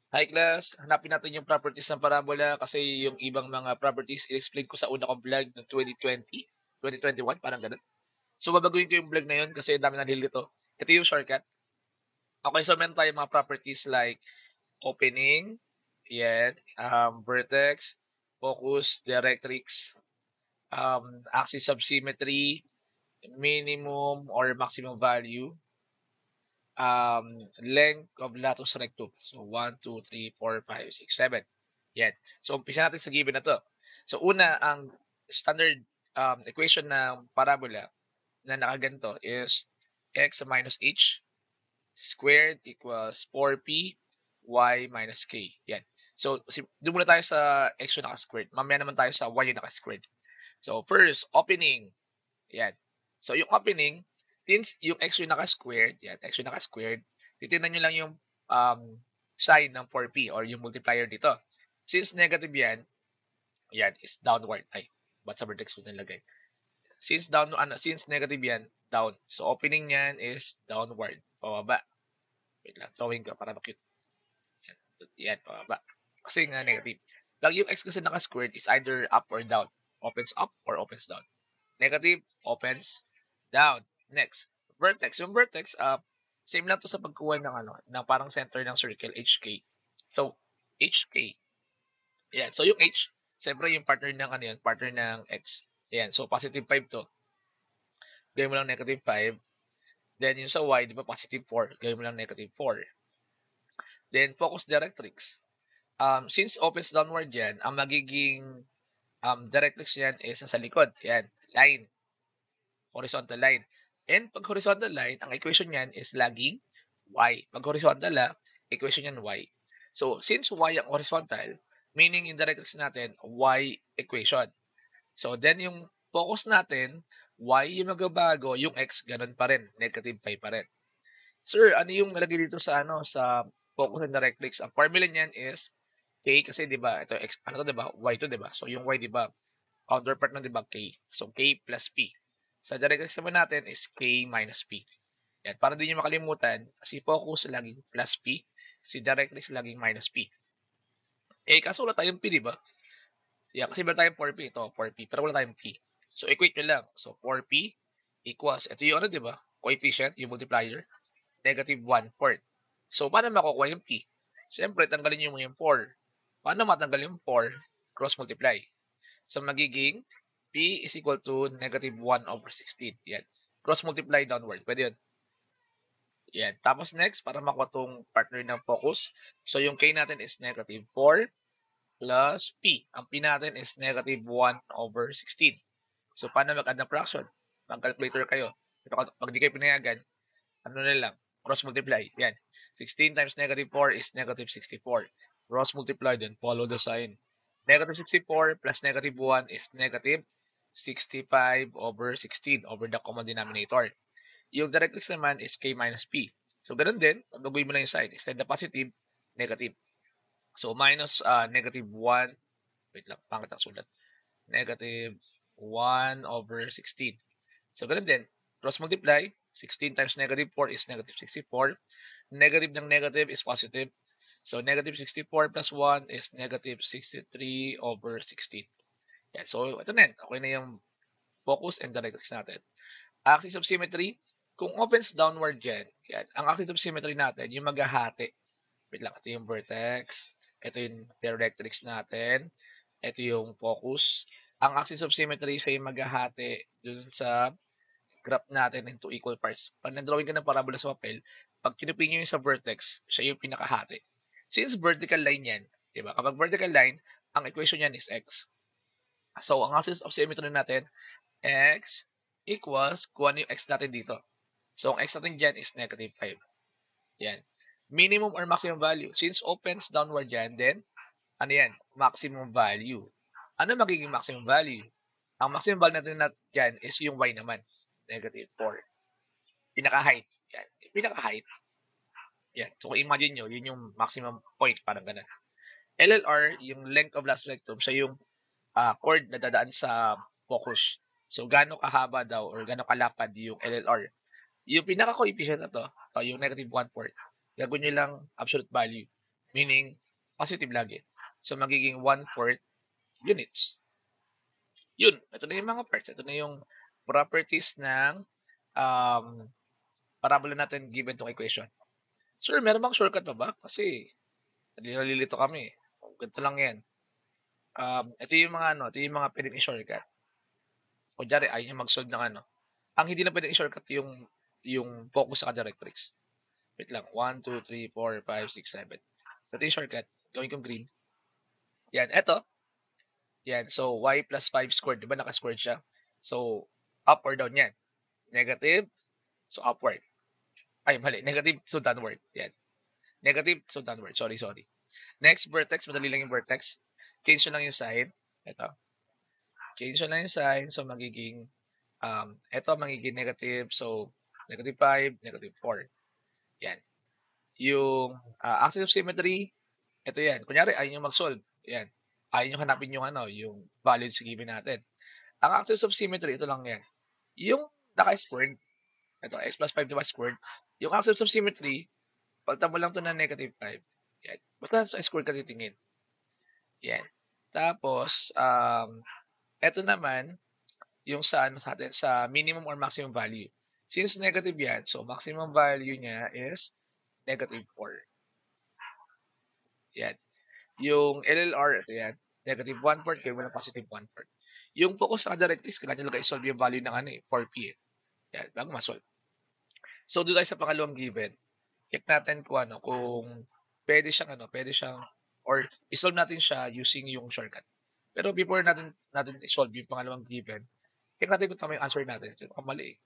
Hi class, hanapin natin yung properties ng parabola kasi yung ibang mga properties i-explain ko sa una kong vlog ng 2020, 2021, parang ganun. So babaguhin ko yung vlog na yun kasi ang dami nalilito. Ito yung shortcut. Okay, so meron tayong mga properties like opening, yan, vertex, focus, directrix, axis of symmetry, minimum or maximum value, length of latus rectum. So, 1, 2, 3, 4, 5, 6, 7. Yan. So, umpisa natin sa given na to. So, una, ang standard equation ng parabola na nakaganto is x minus h squared equals 4p y minus k. Yan. So, doon muna tayo sa x yung naka-squared. Mamaya naman tayo sa y yung naka-squared. So, first, opening. Yan. So, yung opening, since yung x yung naka-squared, yan, x yung naka-squared, titignan nyo lang yung sign ng 4p or yung multiplier dito. Since negative yan is downward. Ay, ba't sa vertex ko nilagay? Since negative yan, down. So, opening yan is downward. Pababa. Wait lang, drawing ko para makita. Yan, pababa. Kasi nga negative. Lang yung x kasi naka-squared is either up or down. Opens up or opens down. Negative, opens down. Next, vertex. Yung vertex, same lang to sa pagkuha ng ng parang center ng circle, HK. So, HK. Yan. So, yung H, siyempre yung partner ng partner ng X. Yan. So, positive 5 to. Gawin mo lang negative 5. Then, yung sa Y, di ba, positive 4. Gawin mo lang negative 4. Then, focus directrix. Since opens downward yan, ang magiging directrix yan is sa likod. Yan. Line. Horizontal line. And pag horizontal line, ang equation niyan is laging y. Pag horizontal equation niyan y. So, since y ang horizontal, meaning yung directrix natin, y equation. So, then yung focus natin, y yung magbabago, yung x ganun pa rin, negative 5 pa rin. Sir, ano yung nalagay dito sa sa focus and directrix? Ang formula niyan is k kasi 'di ba? Ito x ano to 'di ba? Y to 'di ba? So yung y 'di ba? Counterpart ng 'di ba k. So k plus p. Sa directrix naman natin is k minus p. Yan, para di nyo makalimutan, si focus laging plus p, si directrix laging minus p. Eh, kaso wala tayong p, di ba? Yan, kasi meron tayong 4p, ito, 4p, pero wala tayong p. So, equate nyo lang. So, 4p equals, ito yung di ba? Coefficient, yung multiplier, negative 1/4. So, paano makukuha yung p? Siyempre, tanggalin nyo mo yung 4. Paano matanggal yung 4? Cross multiply. So, magiging p is equal to negative 1/16. Yan. Cross multiply downward. Pwede yun. Yan. Tapos next, para makuha tong partner ng focus. So, yung k natin is negative 4 plus p. Ang p natin is negative 1/16. So, paano mag-add ng fraction? Mag-calculator kayo. Pero pag di kayo pinayagan, ano na lang, cross multiply. Yan. 16 times negative 4 is negative 64. Cross multiply, then follow the sign. Negative 64 plus negative 1 is negative 65/16 over the common denominator. Yung directrix naman is k minus p. So, ganun din. Gagawin mo lang yung sign. Instead na positive, negative. So, minus negative 1. Wait lang, pangit ang sulat. Negative 1/16. So, ganun din. Cross multiply. 16 times negative 4 is negative 64. Negative ng negative is positive. So, negative 64 plus 1 is negative 63/16. Yan. So, ito na yan. Okay na yung focus and directrix natin. Axis of symmetry, kung opens downward yan, ang axis of symmetry natin, yung maghahati. Wait lang, ito yung vertex, ito yung directrix natin, ito yung focus. Ang axis of symmetry, siya yung maghahati dun sa graph natin into equal parts. Pag nag-drawing ka ng parabola sa papel, pag kinupin nyo yung sa vertex, siya yung pinakahati. Since vertical line yan, diba? Kapag vertical line, ang equation yan is x. So, ang axis of symmetry natin, x equals, kung ano yung x natin dito. So, ang x natin dyan is negative 5. Yan. Minimum or maximum value. Since opens downward yan, then, ano yan? Maximum value. Ano magiging maximum value? Ang maximum value natin dyan is yung y naman. Negative 4. Pinaka-height. Yan. Pinaka-height. Yan. So, kung imagine nyo, yun yung maximum point. Parang ganun. LLR, yung length of last rectum, siya yung chord na dadaan sa focus. So, gaano kahaba daw or gaano kalapad yung LLR. Yung pinaka-coefficient na to, yung negative 1/4, gagawin nyo lang absolute value. meaning positive lagi. So, magiging 1/4 units. Yun, ito na yung mga parts. Ito na yung properties ng um, parabola natin given tong equation. Sir, meron bang shortcut pa ba? Kasi nalilito kami. Ganito lang yan. Ito yung mga ito yung mga pwedeng i-shortcut. Kunyari, ayaw nyo mag-solve ng ano. Ang hindi na pwedeng i-shortcut yung focus sa directrix. Wait lang. 1, 2, 3, 4, 5, 6, 7. Ito yung shortcut. Gawin kong green. Yan, eto. Yan, so y plus 5 squared. Diba naka-squared siya? So, up or down yan. Negative, so upward. Ay, mali. Negative, so downward. Yan. Negative, so downward. Sorry. Next, vertex. Madali lang yung vertex. Change lang yung sign. Ito. Change lang yung sign. So, magiging, ito magiging negative. So, negative 5, negative 4. Yan. Yung axis of symmetry, ito yan. Kunyari, ayaw nyo mag-solve. Yan. Ayaw nyo hanapin yung yung value sa given natin. Ang axis of symmetry, ito lang yan. Yung naka-squared, ito, x plus 5 diba squared, yung axis of symmetry, palitan mo lang ito na negative 5. Yan. Basta sa squared ka titingin. Yan. Tapos, ito naman, yung sa atin, sa minimum or maximum value. Since negative yan, so maximum value niya is negative 4. Yan. Yung LLR, ito yan. Negative 1/4, kaya wala positive 1/4. Yung focus sa directrix, kailangan nyo lang i-solve yung value ng 4p. Yan, bago ma-solve. So, doon tayo sa pangalawang given. Check natin kung kung pwede siyang, or i-solve natin siya using yung shortcut. Pero before natin i-solve yung pangalawang given, check natin kung tama yung answer natin. So, mali eh.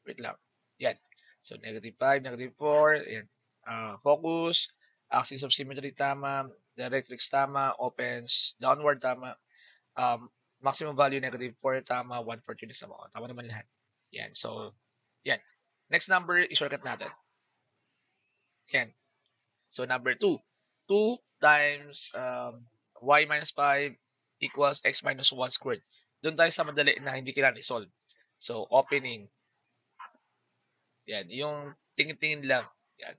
Wait lang. Yan. So, negative 5, negative 4, yan. Focus, axis of symmetry tama, directrix tama, opens downward tama, maximum value negative 4 tama, 1/4 units tama. Tama naman lahat. Yan. So, yan. Next number, i-shortcut natin. Yan. So, number 2. 2 times y minus 5 equals x minus 1 squared. Doon tayo sa madali na hindi kailangan i-solve. So, opening. Yan. Yung tingin-tingin lang. Yan.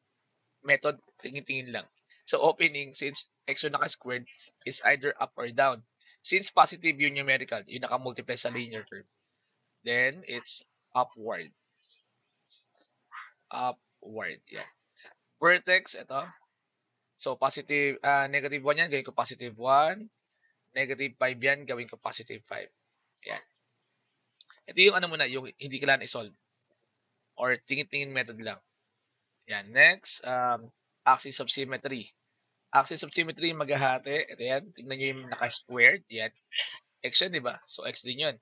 Method, tingin-tingin lang. So, opening, since x yung naka-squared, is either up or down. Since positive yung numerical, yung naka-multiply sa linear term, then it's upward. Upward. Yan. Vertex, ito. So, positive, negative 1 yan, gawin ko positive 1. Negative 5 yan, gawin ko positive 5. Yan. Ito yung muna, yung hindi kailangan i-solve. Or tingin-tingin method lang. Yan. Next, axis of symmetry. Axis of symmetry, maghahati. Ito yan. Tingnan nyo yung naka-squared. Yan. X yan, di ba? So, X din yun.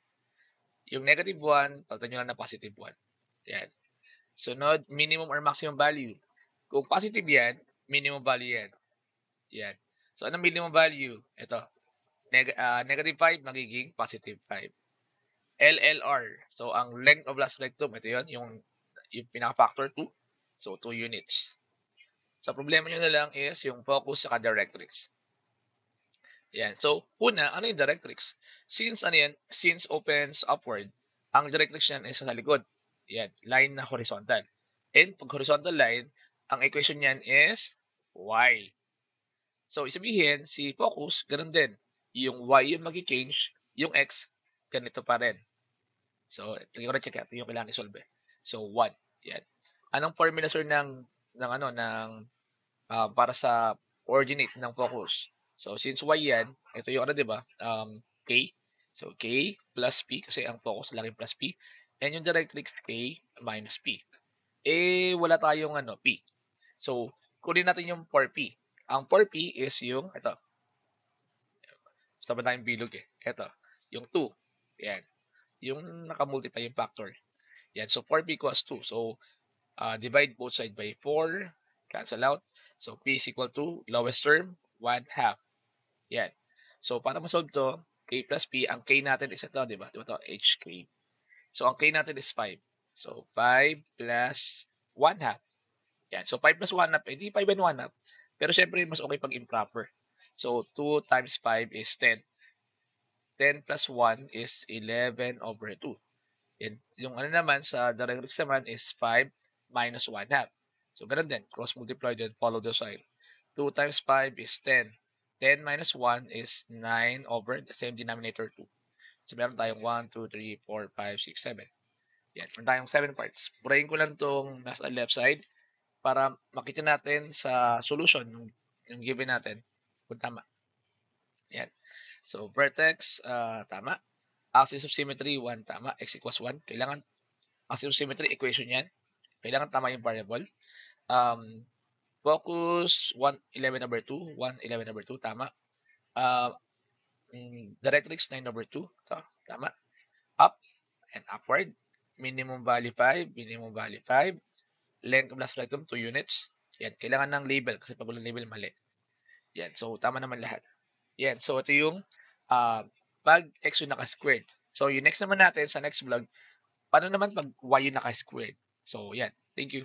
Yung negative 1, palitan nyo lang na positive 1. Yan. Sunod, minimum or maximum value. Kung positive yan, minimum value yan. Yan. So, anong minimum value? Ito. Negative 5, magiging positive 5. LLR. So, ang length of last rectum, ito yun, yung pinaka-factor 2. So, 2 units. So, problema nyo na lang is yung focus sa directrix. Yan. So, una, ano yung directrix? Since opens upward, ang directrix yan is sa likod. Yan. Line na horizontal. And pag horizontal line, ang equation niyan is y. So, isabihin, si focus, ganun din. Yung y yung mag-change, yung x, ganito pa rin. So, ito yung check. Ito yung kailangan i-solve. So, 1. Yan. Anong formula, sir, para sa coordinate ng focus? So, since y yan, ito yung diba? K. So, k plus p, kasi ang focus lagi plus p. And yung directrix, k minus p. Wala tayong p. So, kunin natin yung 4p. Ang 4p is yung, ito. Basta ba tayong bilog eh. Ito. Yung 2. Yan. Yung nakamultiply yung factor. Yan. So, 4p equals 2. So, divide both sides by 4. Cancel out. So, p is equal to, lowest term, 1/2. Yan. So, para masolve to, k plus p, ang k natin is ito, di ba? Di ba ito? hk. So, ang k natin is 5. So, 5 plus 1/2. Yan. So, 5 plus 1/2, hindi 5 and 1/2. Pero, syempre, mas okay pag improper. So, 2 times 5 is 10. 10 plus 1 is 11 over 2. Yan. Yung naman, sa directrix naman is 5 minus 1/2. So, ganun din. Cross multiply din, follow the sign. 2 times 5 is 10. 10 minus 1 is 9 over the same denominator 2. So, meron tayong 1, 2, 3, 4, 5, 6, 7. Yan. Meron tayong 7 parts. Burahin ko lang itong nasa left side para makita natin sa solution yung given natin kung tama. Yan. So, vertex, tama. Axis of symmetry, 1, tama. X equals 1. Kailangan, axis of symmetry, equation yan. Kailangan tama yung variable. Focus, 1, 11 over 2. 1, 11 over 2, tama. Directrix, 9 over 2. Tama. Up and upward. Minimum value 5. Minimum value 5. Length of last rectum, 2 units. Yan. Kailangan ng label kasi pag walang label, mali. Yan. So, tama naman lahat. Yan. So, ito yung pag x yung naka-squared. So, yung next naman natin sa next vlog, paano naman pag y yung naka-squared? So, yan. Thank you.